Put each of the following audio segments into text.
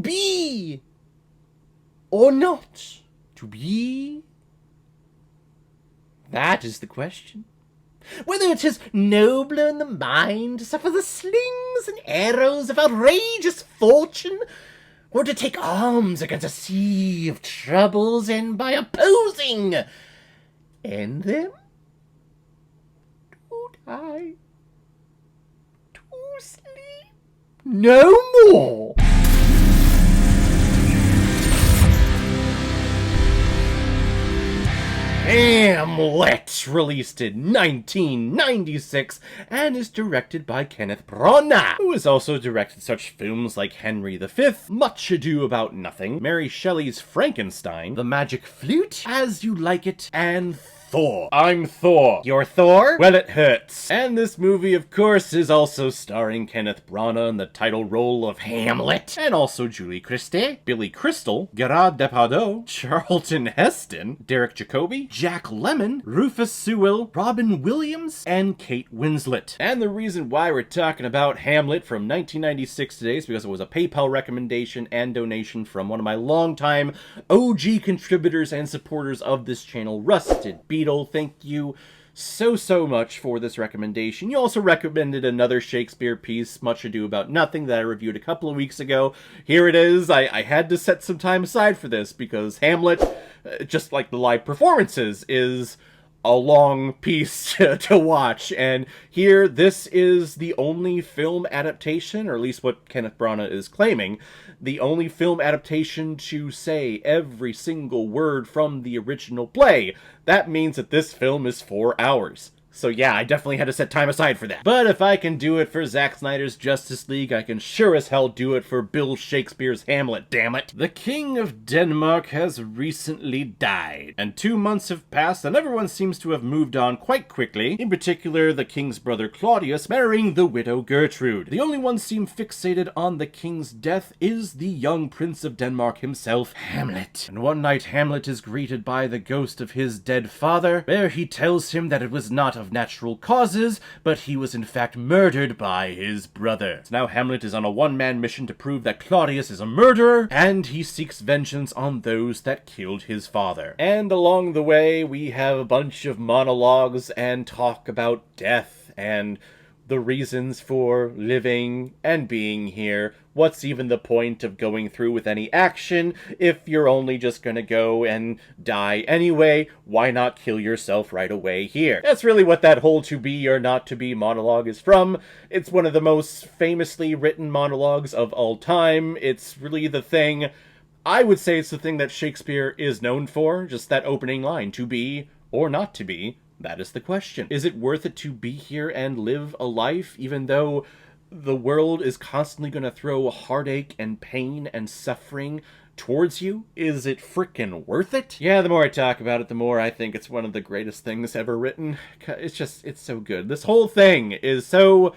be or not to be? That is the question. Whether it is nobler in the mind to suffer the slings and arrows of outrageous fortune, or to take arms against a sea of troubles and by opposing end them, to die, to sleep no more. Hamlet, released in 1996, and is directed by Kenneth Branagh, who has also directed such films like Henry V, Much Ado About Nothing, Mary Shelley's Frankenstein, The Magic Flute, As You Like It, and Thor. I'm Thor. You're Thor? Well, it hurts. And this movie, of course, is also starring Kenneth Branagh in the title role of Hamlet, and also Julie Christie, Billy Crystal, Gerard Depardieu, Charlton Heston, Derek Jacobi, Jack Lemmon, Rufus Sewell, Robin Williams, and Kate Winslet. And the reason why we're talking about Hamlet from 1996 today is because it was a PayPal recommendation and donation from one of my longtime OG contributors and supporters of this channel, Rusted Beetle. Thank you so much for this recommendation. You also recommended another Shakespeare piece, Much Ado About Nothing, that I reviewed a couple of weeks ago. Here it is. I had to set some time aside for this because Hamlet, just like the live performances, is a long piece to watch, and here, this is the only film adaptation, or at least what Kenneth Branagh is claiming, the only film adaptation to say every single word from the original play. That means that this film is 4 hours. So yeah, I definitely had to set time aside for that. But if I can do it for Zack Snyder's Justice League, I can sure as hell do it for Bill Shakespeare's Hamlet, damn it. The King of Denmark has recently died, and 2 months have passed and everyone seems to have moved on quite quickly, in particular the king's brother Claudius marrying the widow Gertrude. The only one seem fixated on the king's death is the young prince of Denmark himself, Hamlet. And one night Hamlet is greeted by the ghost of his dead father, where he tells him that it was not of natural causes, but he was in fact murdered by his brother. So now Hamlet is on a one-man mission to prove that Claudius is a murderer, and he seeks vengeance on those that killed his father. And along the way, we have a bunch of monologues and talk about death and the reasons for living and being here. What's even the point of going through with any action if you're only just gonna go and die anyway? Why not kill yourself right away here? That's really what that whole to be or not to be monologue is from. It's one of the most famously written monologues of all time. It's really the thing, I would say it's the thing that Shakespeare is known for, just that opening line, to be or not to be. That is the question. Is it worth it to be here and live a life, even though the world is constantly going to throw heartache and pain and suffering towards you? Is it frickin' worth it? Yeah, the more I talk about it, the more I think it's one of the greatest things ever written. It's so good. This whole thing is so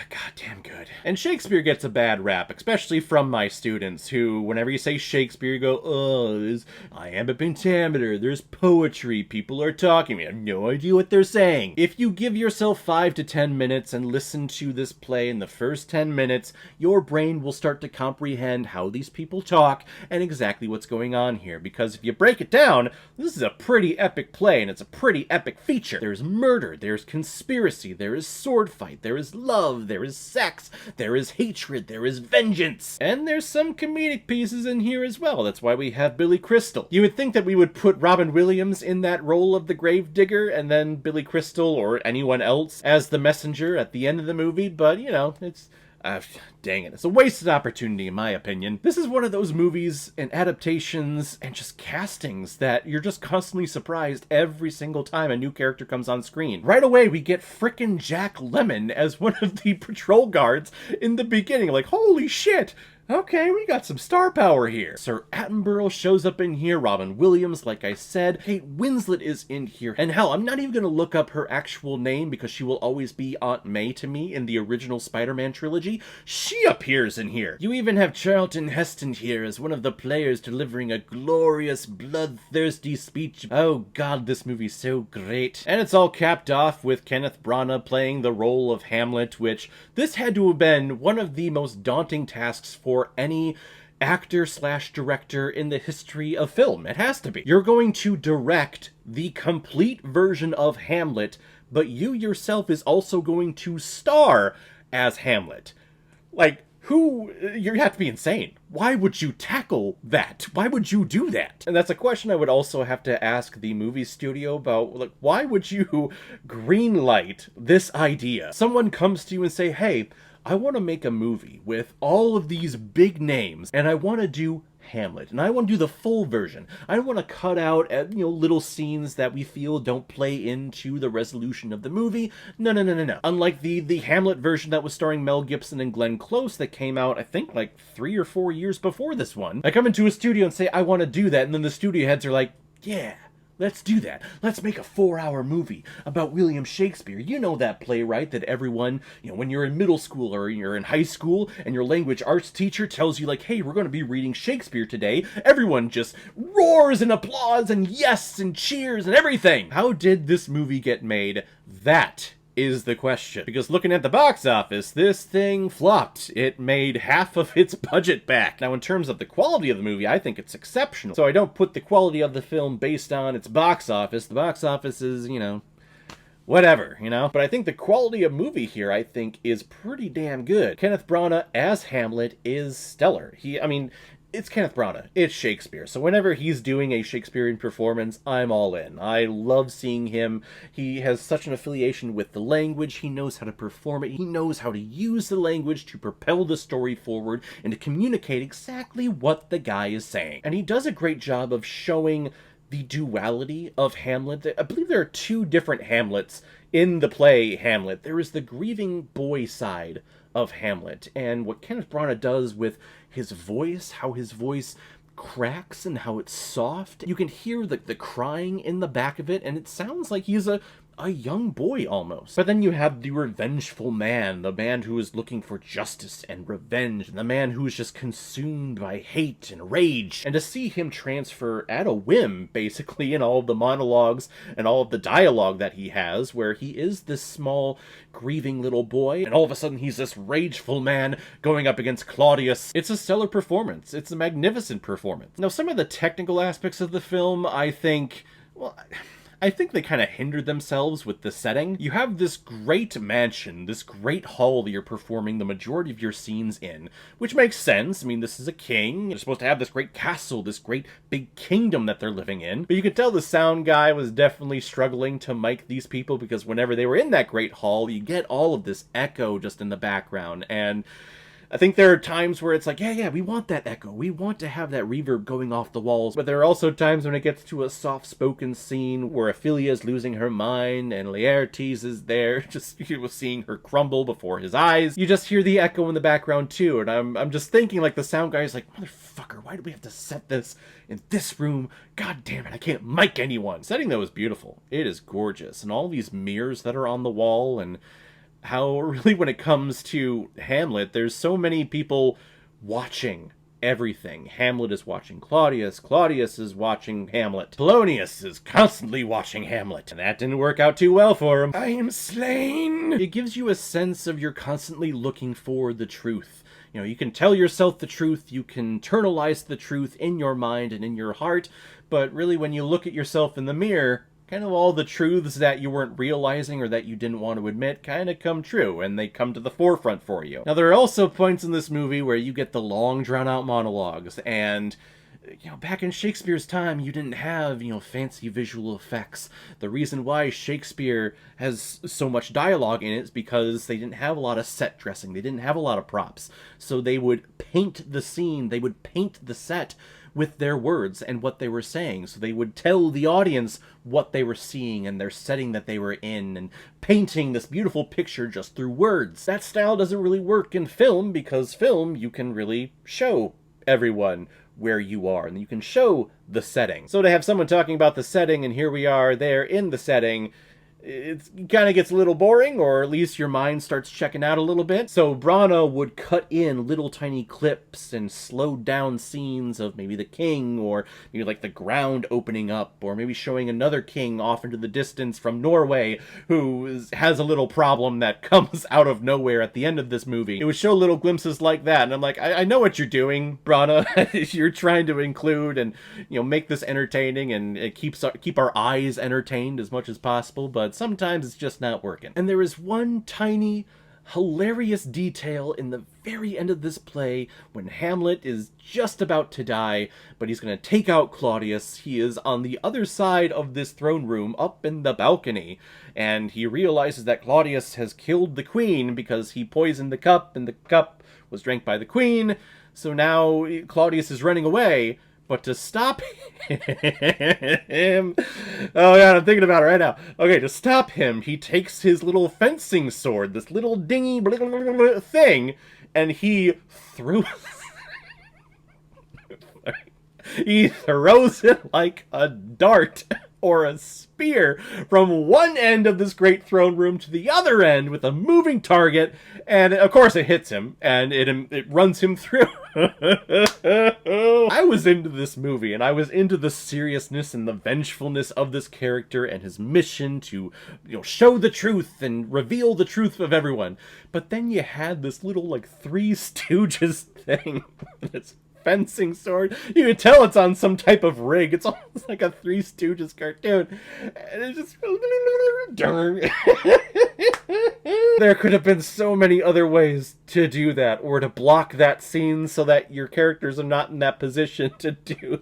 goddamn good. And Shakespeare gets a bad rap, especially from my students, who, whenever you say Shakespeare, you go, oh, there's iambic pentameter, there's poetry, people are talking, I have no idea what they're saying. If you give yourself 5 to 10 minutes and listen to this play in the first 10 minutes, your brain will start to comprehend how these people talk and exactly what's going on here. Because if you break it down, this is a pretty epic play, and it's a pretty epic feature. There's murder, there's conspiracy, there is sword fight, there is love, there is sex, there is hatred, there is vengeance, and there's some comedic pieces in here as well. That's why we have Billy Crystal. You would think that we would put Robin Williams in that role of the gravedigger, and then Billy Crystal or anyone else as the messenger at the end of the movie, but, you know, it's dang it. It's a wasted opportunity, in my opinion. This is one of those movies and adaptations and just castings that you're just constantly surprised every single time a new character comes on screen. Right away, we get frickin' Jack Lemmon as one of the patrol guards in the beginning. Like, holy shit! Okay, we got some star power here. Sir Attenborough shows up in here, Robin Williams, like I said, Kate Winslet is in here, and hell, I'm not even gonna look up her actual name because she will always be Aunt May to me in the original Spider-Man trilogy. She appears in here. You even have Charlton Heston here as one of the players delivering a glorious, bloodthirsty speech. Oh god, this movie's so great. And it's all capped off with Kenneth Branagh playing the role of Hamlet, which this had to have been one of the most daunting tasks for for any actor slash director in the history of film. It has to be. You're going to direct the complete version of Hamlet, but you yourself is also going to star as Hamlet. Like, you have to be insane. Why would you tackle that? Why would you do that? And that's a question I would also have to ask the movie studio about, like, why would you greenlight this idea? Someone comes to you and say, hey, I want to make a movie with all of these big names, and I want to do Hamlet, and I want to do the full version. I don't want to cut out, little scenes that we feel don't play into the resolution of the movie. No. Unlike the Hamlet version that was starring Mel Gibson and Glenn Close that came out, I think, like 3 or 4 years before this one. I come into a studio and say, I want to do that, and then the studio heads are like, yeah, let's do that. Let's make a 4-hour movie about William Shakespeare. You know that playwright that everyone, when you're in middle school or you're in high school and your language arts teacher tells you like, hey, we're going to be reading Shakespeare today. Everyone just roars and applauds and yes and cheers and everything. How did this movie get made? That is the question. Because looking at the box office, this thing flopped. It made half of its budget back. Now, in terms of the quality of the movie, I think it's exceptional. So I don't put the quality of the film based on its box office. The box office is, whatever, But I think the quality of movie here, I think, is pretty damn good. Kenneth Branagh as Hamlet is stellar. It's Kenneth Branagh. It's Shakespeare. So whenever he's doing a Shakespearean performance, I'm all in. I love seeing him. He has such an affiliation with the language. He knows how to perform it. He knows how to use the language to propel the story forward and to communicate exactly what the guy is saying. And he does a great job of showing the duality of Hamlet. I believe there are 2 different Hamlets in the play Hamlet. There is the grieving boy side of Hamlet, and what Kenneth Branagh does with his voice, how his voice cracks and how it's soft. You can hear the crying in the back of it, and it sounds like he's a young boy almost. But then you have the revengeful man, the man who is looking for justice and revenge, and the man who is just consumed by hate and rage. And to see him transfer at a whim, basically, in all of the monologues and all of the dialogue that he has, where he is this small, grieving little boy, and all of a sudden he's this rageful man going up against Claudius. It's a stellar performance. It's a magnificent performance. Now, some of the technical aspects of the film, I think they kind of hindered themselves with the setting. You have this great mansion, this great hall that you're performing the majority of your scenes in, which makes sense. This is a king. They're supposed to have this great castle, this great big kingdom that they're living in. But you could tell the sound guy was definitely struggling to mic these people, because whenever they were in that great hall, you get all of this echo just in the background. And I think there are times where it's like, yeah, we want that echo. We want to have that reverb going off the walls. But there are also times when it gets to a soft-spoken scene where Ophelia's losing her mind and Laertes is there, just seeing her crumble before his eyes. You just hear the echo in the background too, and I'm just thinking, like, the sound guy's like, motherfucker, why do we have to set this in this room? God damn it, I can't mic anyone. Setting, though, is beautiful. It is gorgeous. And all these mirrors that are on the wall, and how really when it comes to Hamlet, there's so many people watching everything. Hamlet is watching Claudius. Claudius is watching Hamlet. Polonius is constantly watching Hamlet. And that didn't work out too well for him. I am slain! It gives you a sense of you're constantly looking for the truth. You can tell yourself the truth, you can internalize the truth in your mind and in your heart, but really when you look at yourself in the mirror, kind of all the truths that you weren't realizing or that you didn't want to admit kind of come true, and they come to the forefront for you. Now, there are also points in this movie where you get the long, drawn-out monologues, and back in Shakespeare's time, you didn't have, fancy visual effects. The reason why Shakespeare has so much dialogue in it is because they didn't have a lot of set dressing. They didn't have a lot of props. So they would paint the scene, they would paint the set with their words and what they were saying. So they would tell the audience what they were seeing and their setting that they were in, and painting this beautiful picture just through words. That style doesn't really work in film, because film, you can really show everyone where you are, and you can show the setting. So to have someone talking about the setting, and here we are there in the setting, it kind of gets a little boring, or at least your mind starts checking out a little bit. So Branagh would cut in little tiny clips and slowed down scenes of maybe the king, or maybe like the ground opening up, or maybe showing another king off into the distance from Norway who has a little problem that comes out of nowhere at the end of this movie. It would show little glimpses like that, and I'm like, I know what you're doing, Branagh. You're trying to include and, you know, make this entertaining, and it keep our eyes entertained as much as possible, but sometimes it's just not working. And there is one tiny, hilarious detail in the very end of this play when Hamlet is just about to die, but he's going to take out Claudius. He is on the other side of this throne room, up in the balcony, and he realizes that Claudius has killed the queen because he poisoned the cup, and the cup was drank by the queen. So now Claudius is running away. But to stop him... Oh, yeah, I'm thinking about it right now. Okay, to stop him, he takes his little fencing sword, this little dingy thing, and he throws... he throws it like a dart or a spear from one end of this great throne room to the other end with a moving target, and of course it hits him, and it runs him through. I was into this movie, and I was into the seriousness and the vengefulness of this character and his mission to, you know, show the truth and reveal the truth of everyone. But then you had this little, like, Three Stooges thing with its fencing sword. You can tell it's on some type of rig. It's almost like a Three Stooges cartoon. And it's just... There could have been so many other ways to do that, or to block that scene so that your characters are not in that position to do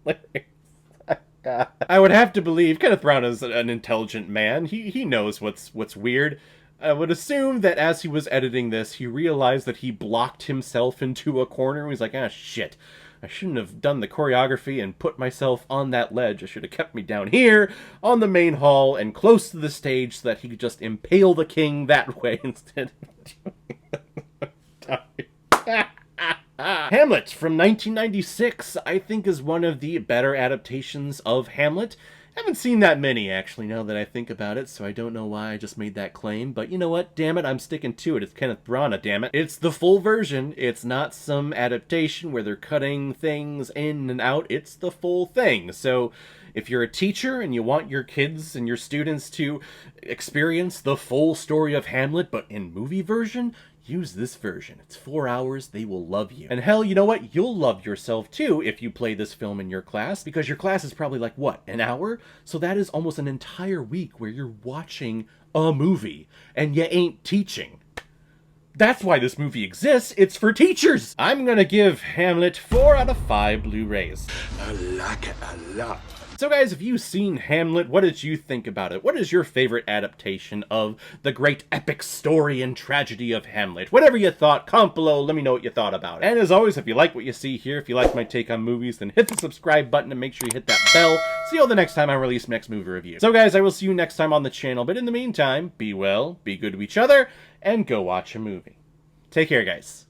that. I would have to believe Kenneth Branagh is an intelligent man. He knows what's weird. I would assume that as he was editing this, he realized that he blocked himself into a corner. He's like, ah, shit. I shouldn't have done the choreography and put myself on that ledge. I should have kept me down here on the main hall and close to the stage so that he could just impale the king that way instead of doing Hamlet from 1996, I think, is one of the better adaptations of Hamlet. I haven't seen that many, actually, now that I think about it, so I don't know why I just made that claim. But you know what? Damn it, I'm sticking to it. It's Kenneth Branagh, damn it. It's the full version. It's not some adaptation where they're cutting things in and out. It's the full thing. So if you're a teacher and you want your kids and your students to experience the full story of Hamlet, but in movie version, use this version. It's 4 hours. They will love you. And hell, you know what? You'll love yourself too if you play this film in your class, because your class is probably like, what, an hour? So that is almost an entire week where you're watching a movie and you ain't teaching. That's why this movie exists. It's for teachers. I'm gonna give Hamlet 4 out of 5 Blu-rays. I like it a lot. So guys, if you've seen Hamlet, what did you think about it? What is your favorite adaptation of the great epic story and tragedy of Hamlet? Whatever you thought, comment below, let me know what you thought about it. And as always, if you like what you see here, if you like my take on movies, then hit the subscribe button and make sure you hit that bell. See you all the next time I release next movie review. So guys, I will see you next time on the channel, but in the meantime, be well, be good to each other, and go watch a movie. Take care, guys.